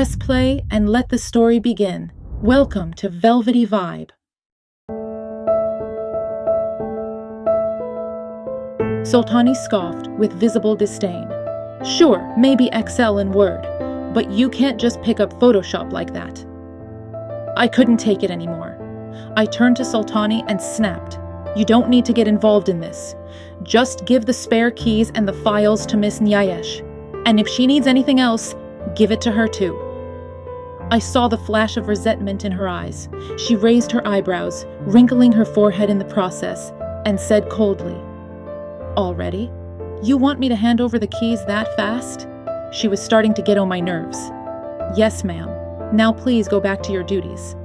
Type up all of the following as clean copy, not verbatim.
Press play and let the story begin. Welcome to Velvety Vibe. Sultani scoffed with visible disdain. Sure, maybe Excel and Word, but you can't just pick up Photoshop like that. I couldn't take it anymore. I turned to Sultani and snapped. You don't need to get involved in this. Just give the spare keys and the files to Miss Nyayesh. And if she needs anything else, give it to her too. I saw the flash of resentment in her eyes. She raised her eyebrows, wrinkling her forehead in the process, and said coldly, "Already? You want me to hand over the keys that fast?" She was starting to get on my nerves. "Yes, ma'am. Now please go back to your duties."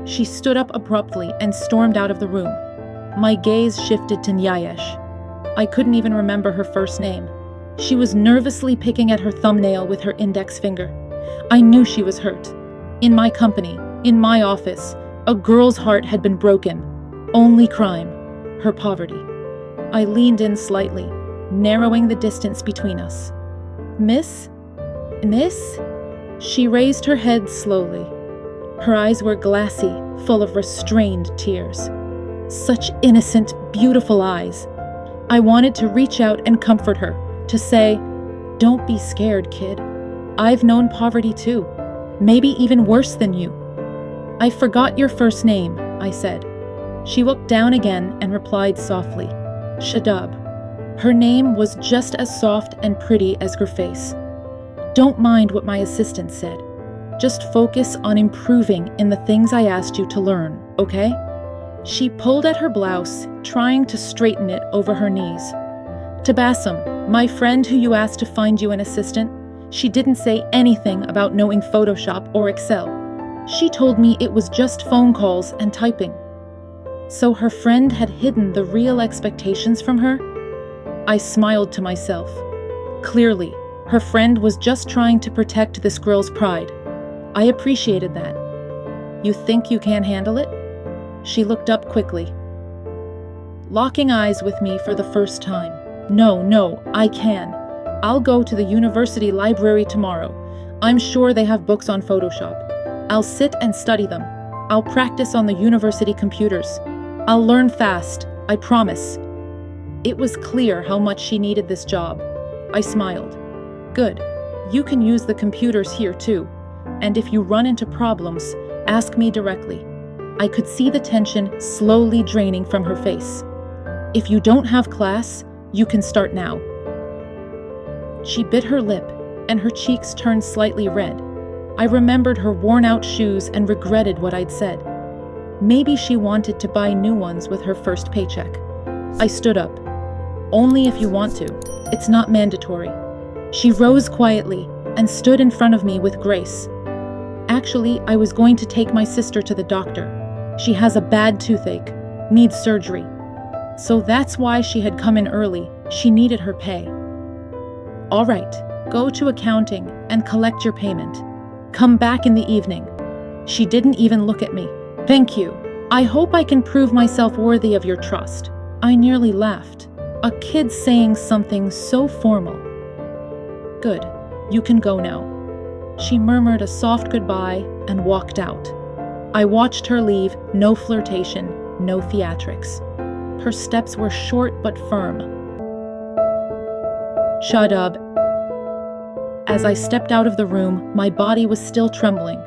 She stood up abruptly and stormed out of the room. My gaze shifted to Nyayesh. I couldn't even remember her first name. She was nervously picking at her thumbnail with her index finger. I knew she was hurt. In my company, in my office, a girl's heart had been broken. Only crime, her poverty. I leaned in slightly, narrowing the distance between us. Miss? She raised her head slowly. Her eyes were glassy, full of restrained tears. Such innocent, beautiful eyes. I wanted to reach out and comfort her, to say, "Don't be scared, kid. I've known poverty too, maybe even worse than you." "I forgot your first name," I said. She looked down again and replied softly, "Shadab." Her name was just as soft and pretty as her face. "Don't mind what my assistant said. Just focus on improving in the things I asked you to learn, okay?" She pulled at her blouse, trying to straighten it over her knees. "Tabassom, my friend who you asked to find you an assistant, she didn't say anything about knowing Photoshop or Excel. She told me it was just phone calls and typing." So her friend had hidden the real expectations from her? I smiled to myself. Clearly, her friend was just trying to protect this girl's pride. I appreciated that. "You think you can handle it?" She looked up quickly, locking eyes with me for the first time. No, I can. I'll go to the university library tomorrow. I'm sure they have books on Photoshop. I'll sit and study them. I'll practice on the university computers. I'll learn fast, I promise. It was clear how much she needed this job. I smiled. "Good. You can use the computers here too. And if you run into problems, ask me directly." I could see the tension slowly draining from her face. "If you don't have class, you can start now." She bit her lip, and her cheeks turned slightly red. I remembered her worn-out shoes and regretted what I'd said. Maybe she wanted to buy new ones with her first paycheck. I stood up. "Only if you want to. It's not mandatory." She rose quietly and stood in front of me with grace. "Actually, I was going to take my sister to the doctor. She has a bad toothache, needs surgery. So that's why she had come in early. She needed her pay." "All right, go to accounting and collect your payment. Come back in the evening." She didn't even look at me. "Thank you. I hope I can prove myself worthy of your trust." I nearly laughed. A kid saying something so formal. "Good, you can go now." She murmured a soft goodbye and walked out. I watched her leave, no flirtation, no theatrics. Her steps were short but firm. Shadab. As I stepped out of the room, my body was still trembling.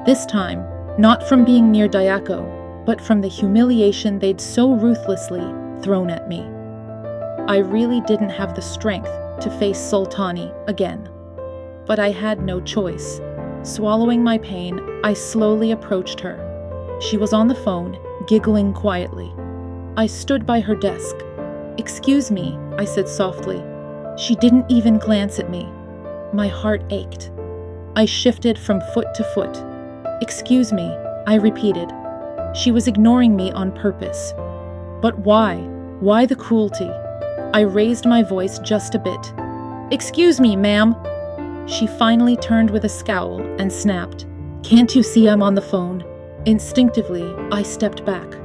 This time, not from being near Diako, but from the humiliation they'd so ruthlessly thrown at me. I really didn't have the strength to face Sultani again. But I had no choice. Swallowing my pain, I slowly approached her. She was on the phone, giggling quietly. I stood by her desk. "Excuse me," I said softly. She didn't even glance at me. My heart ached. I shifted from foot to foot. "Excuse me," I repeated. She was ignoring me on purpose. But why? Why the cruelty? I raised my voice just a bit. "Excuse me, ma'am." She finally turned with a scowl and snapped, "Can't you see I'm on the phone?" Instinctively, I stepped back.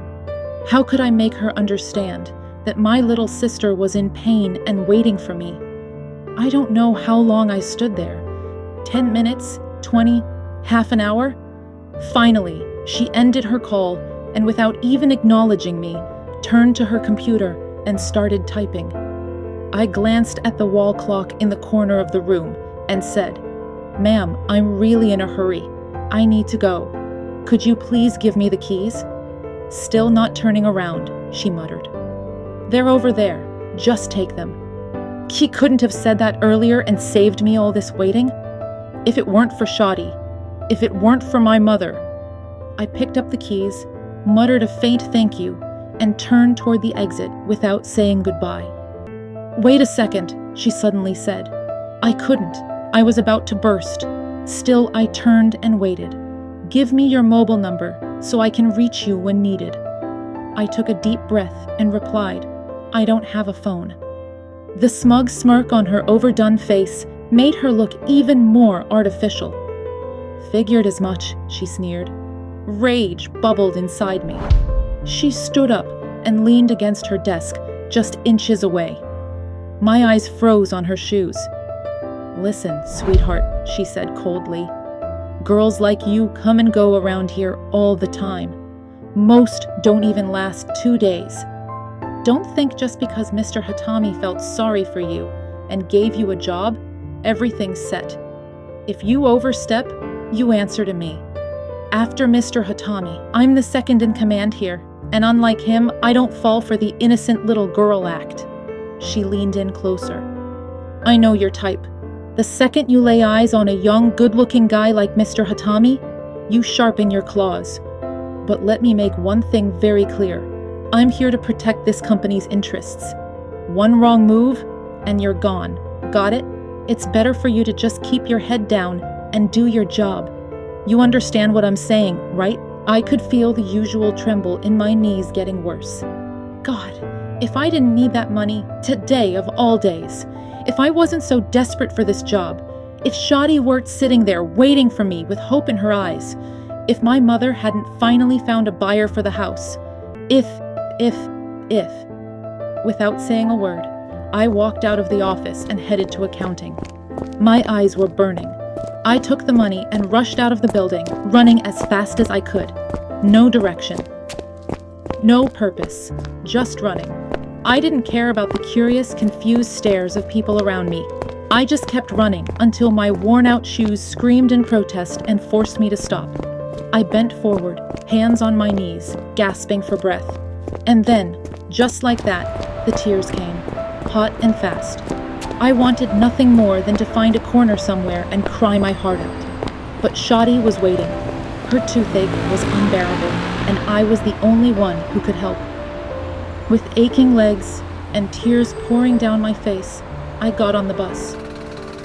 How could I make her understand that my little sister was in pain and waiting for me? I don't know how long I stood there. 10 minutes, 20, Half an hour? Finally, she ended her call and without even acknowledging me, turned to her computer and started typing. I glanced at the wall clock in the corner of the room and said, "Ma'am, I'm really in a hurry. I need to go. Could you please give me the keys?" Still not turning around, she muttered, "They're over there. Just take them." He couldn't have said that earlier and saved me all this waiting. If it weren't for Shadi, if it weren't for my mother. I picked up the keys, muttered a faint thank you, and turned toward the exit without saying goodbye. "Wait a second," she suddenly said. I couldn't. I was about to burst. Still, I turned and waited. "Give me your mobile number so I can reach you when needed." I took a deep breath and replied, "I don't have a phone." The smug smirk on her overdone face made her look even more artificial. "Figured as much," she sneered. Rage bubbled inside me. She stood up and leaned against her desk, just inches away. My eyes froze on her shoes. "Listen, sweetheart," she said coldly. "Girls like you come and go around here all the time. Most don't even last 2 days. Don't think just because Mr. Hatami felt sorry for you and gave you a job, everything's set. If you overstep, you answer to me. After Mr. Hatami, I'm the second in command here, and unlike him, I don't fall for the innocent little girl act." She leaned in closer. "I know your type. The second you lay eyes on a young, good-looking guy like Mr. Hatami, you sharpen your claws. But let me make one thing very clear. I'm here to protect this company's interests. One wrong move, and you're gone. Got it? It's better for you to just keep your head down and do your job. You understand what I'm saying, right?" I could feel the usual tremble in my knees getting worse. God, if I didn't need that money, today of all days, if I wasn't so desperate for this job, if Shadi weren't sitting there waiting for me with hope in her eyes, if my mother hadn't finally found a buyer for the house, if. Without saying a word, I walked out of the office and headed to accounting. My eyes were burning. I took the money and rushed out of the building, running as fast as I could. No direction. No purpose. Just running. I didn't care about the curious, confused stares of people around me. I just kept running until my worn-out shoes screamed in protest and forced me to stop. I bent forward, hands on my knees, gasping for breath. And then, just like that, the tears came, hot and fast. I wanted nothing more than to find a corner somewhere and cry my heart out. But Shadi was waiting. Her toothache was unbearable, and I was the only one who could help. With aching legs and tears pouring down my face, I got on the bus.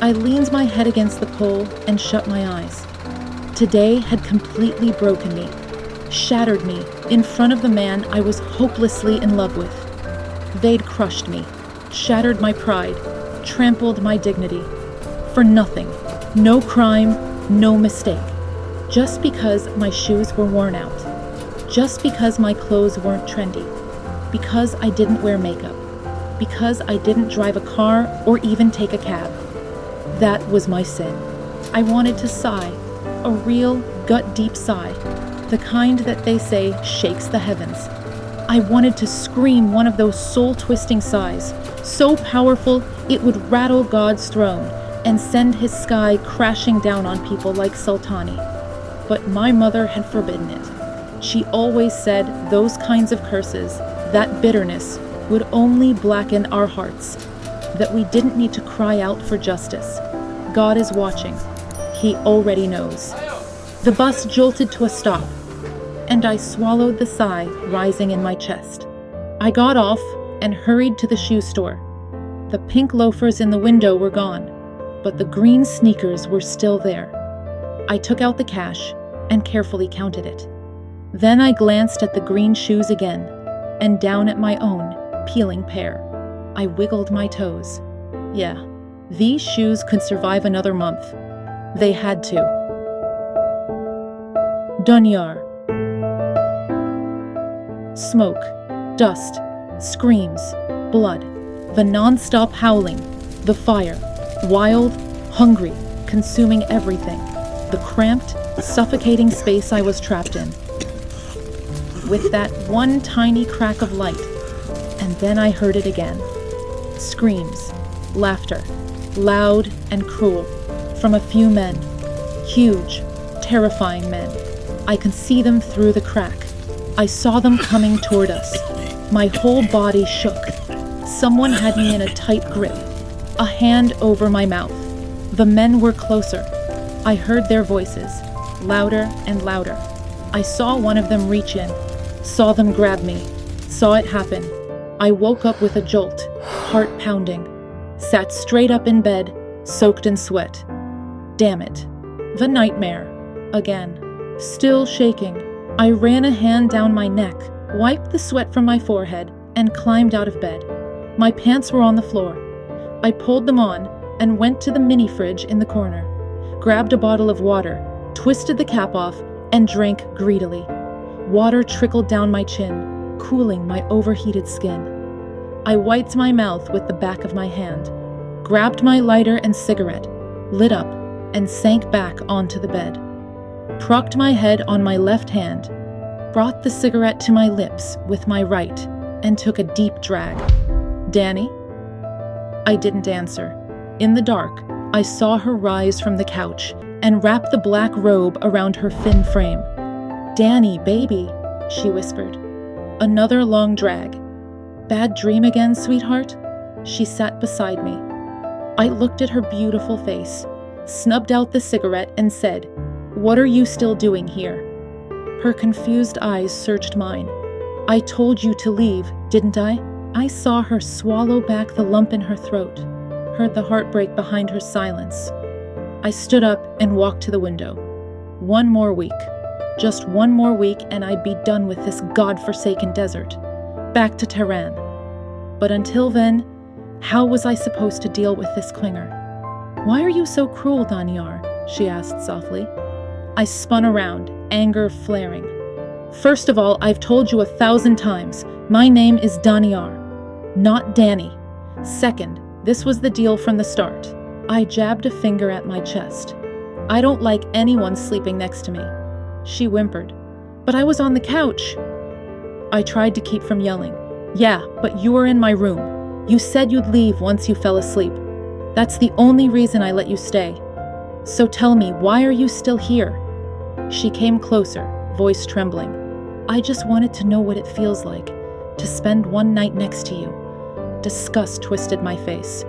I leaned my head against the pole and shut my eyes. Today had completely broken me, shattered me in front of the man I was hopelessly in love with. They'd crushed me, shattered my pride, trampled my dignity. For nothing. No crime, no mistake. Just because my shoes were worn out. Just because my clothes weren't trendy. Because I didn't wear makeup. Because I didn't drive a car or even take a cab. That was my sin. I wanted to sigh, a real gut-deep sigh, the kind that they say shakes the heavens. I wanted to scream one of those soul-twisting sighs, so powerful it would rattle God's throne and send his sky crashing down on people like Sultani. But my mother had forbidden it. She always said those kinds of curses, that bitterness, would only blacken our hearts, that we didn't need to cry out for justice. God is watching. He already knows. The bus jolted to a stop, and I swallowed the sigh rising in my chest. I got off and hurried to the shoe store. The pink loafers in the window were gone, but the green sneakers were still there. I took out the cash and carefully counted it. Then I glanced at the green shoes again, and down at my own peeling pair. I wiggled my toes. Yeah, these shoes could survive another month. They had to. Dunyar. Smoke, dust, screams, blood, the non-stop howling, the fire, wild, hungry, consuming everything, the cramped, suffocating space I was trapped in. With that one tiny crack of light, and then I heard it again. Screams, laughter, loud and cruel, from a few men. Huge, terrifying men. I could see them through the crack. I saw them coming toward us. My whole body shook. Someone had me in a tight grip, a hand over my mouth. The men were closer. I heard their voices, louder and louder. I saw one of them reach in, saw them grab me, saw it happen. I woke up with a jolt, heart pounding, sat straight up in bed, soaked in sweat. Damn it. The nightmare. Again. Still shaking, I ran a hand down my neck, wiped the sweat from my forehead, and climbed out of bed. My pants were on the floor. I pulled them on and went to the mini fridge in the corner, grabbed a bottle of water, twisted the cap off, and drank greedily. Water trickled down my chin, cooling my overheated skin. I wiped my mouth with the back of my hand, grabbed my lighter and cigarette, lit up, and sank back onto the bed. Propped my head on my left hand, brought the cigarette to my lips with my right, and took a deep drag. "Danny?" I didn't answer. In the dark, I saw her rise from the couch and wrap the black robe around her thin frame. "Danny, baby," she whispered. Another long drag. "Bad dream again, sweetheart?" She sat beside me. I looked at her beautiful face, snubbed out the cigarette, and said, "What are you still doing here?" Her confused eyes searched mine. "I told you to leave, didn't I?" I saw her swallow back the lump in her throat, heard the heartbreak behind her silence. I stood up and walked to the window. One more week. Just one more week and I'd be done with this godforsaken desert. Back to Tehran. But until then, how was I supposed to deal with this clinger? "Why are you so cruel, Danyar?" she asked softly. I spun around, anger flaring. "First of all, I've told you 1,000 times, my name is Danyar, not Danny. Second, this was the deal from the start." I jabbed a finger at my chest. "I don't like anyone sleeping next to me." She whimpered. "But I was on the couch." I tried to keep from yelling. "Yeah, but you were in my room. You said you'd leave once you fell asleep. That's the only reason I let you stay. So tell me, why are you still here?" She came closer, voice trembling. "I just wanted to know what it feels like, to spend one night next to you." Disgust twisted my face.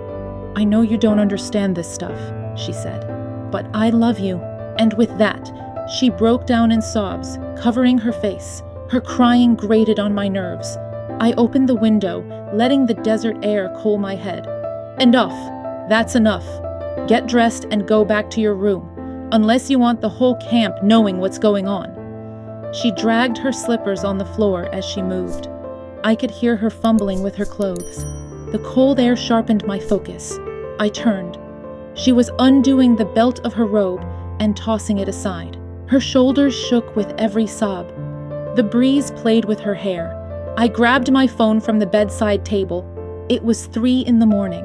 "I know you don't understand this stuff," she said, "but I love you." And with that, she broke down in sobs, covering her face. Her crying grated on my nerves. I opened the window, letting the desert air cool my head. "Enough. That's enough. Get dressed and go back to your room, unless you want the whole camp knowing what's going on." She dragged her slippers on the floor as she moved. I could hear her fumbling with her clothes. The cold air sharpened my focus. I turned. She was undoing the belt of her robe and tossing it aside. Her shoulders shook with every sob. The breeze played with her hair. I grabbed my phone from the bedside table. It was 3 in the morning,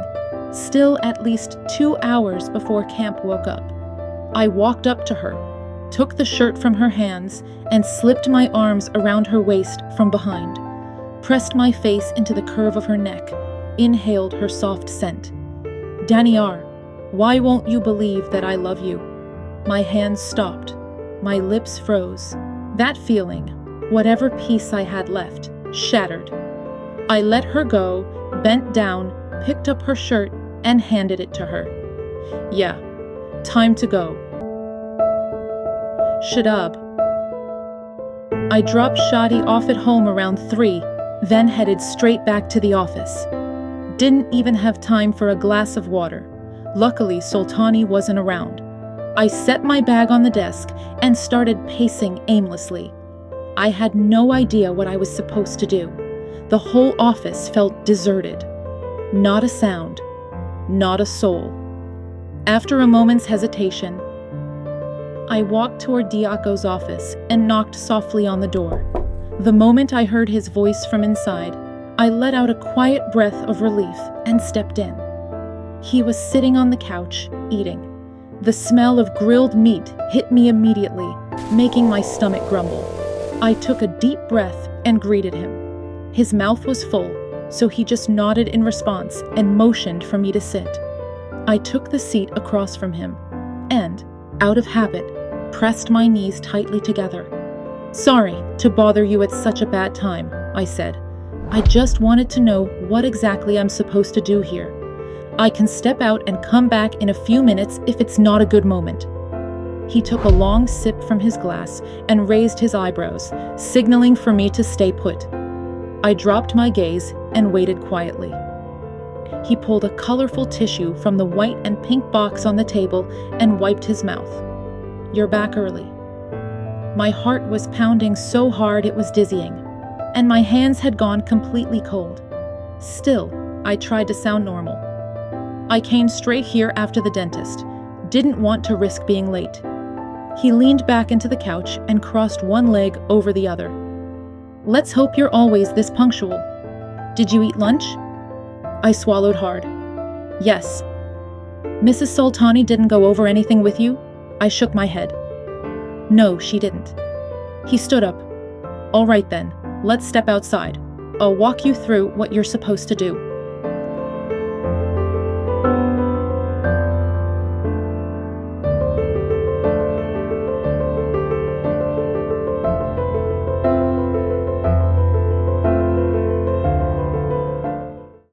still at least 2 hours before camp woke up. I walked up to her, took the shirt from her hands, and slipped my arms around her waist from behind, pressed my face into the curve of her neck, inhaled her soft scent. "Danyar, why won't you believe that I love you?" My hands stopped. My lips froze. That feeling, whatever peace I had left, shattered. I let her go, bent down, picked up her shirt, and handed it to her. "Yeah, time to go." Shadab. I dropped Shadi off at home around 3, then headed straight back to the office. Didn't even have time for a glass of water. Luckily, Sultani wasn't around. I set my bag on the desk and started pacing aimlessly. I had no idea what I was supposed to do. The whole office felt deserted. Not a sound. Not a soul. After a moment's hesitation, I walked toward Diaco's office and knocked softly on the door. The moment I heard his voice from inside, I let out a quiet breath of relief and stepped in. He was sitting on the couch, eating. The smell of grilled meat hit me immediately, making my stomach grumble. I took a deep breath and greeted him. His mouth was full, so he just nodded in response and motioned for me to sit. I took the seat across from him and, out of habit, pressed my knees tightly together. "Sorry to bother you at such a bad time," I said. "I just wanted to know what exactly I'm supposed to do here. I can step out and come back in a few minutes if it's not a good moment." He took a long sip from his glass and raised his eyebrows, signaling for me to stay put. I dropped my gaze and waited quietly. He pulled a colorful tissue from the white and pink box on the table and wiped his mouth. "You're back early." My heart was pounding so hard it was dizzying, and my hands had gone completely cold. Still, I tried to sound normal. "I came straight here after the dentist. Didn't want to risk being late." He leaned back into the couch and crossed one leg over the other. "Let's hope you're always this punctual. Did you eat lunch?" I swallowed hard. "Yes." "Mrs. Sultani didn't go over anything with you?" I shook my head. "No, she didn't." He stood up. "All right then, let's step outside. I'll walk you through what you're supposed to do."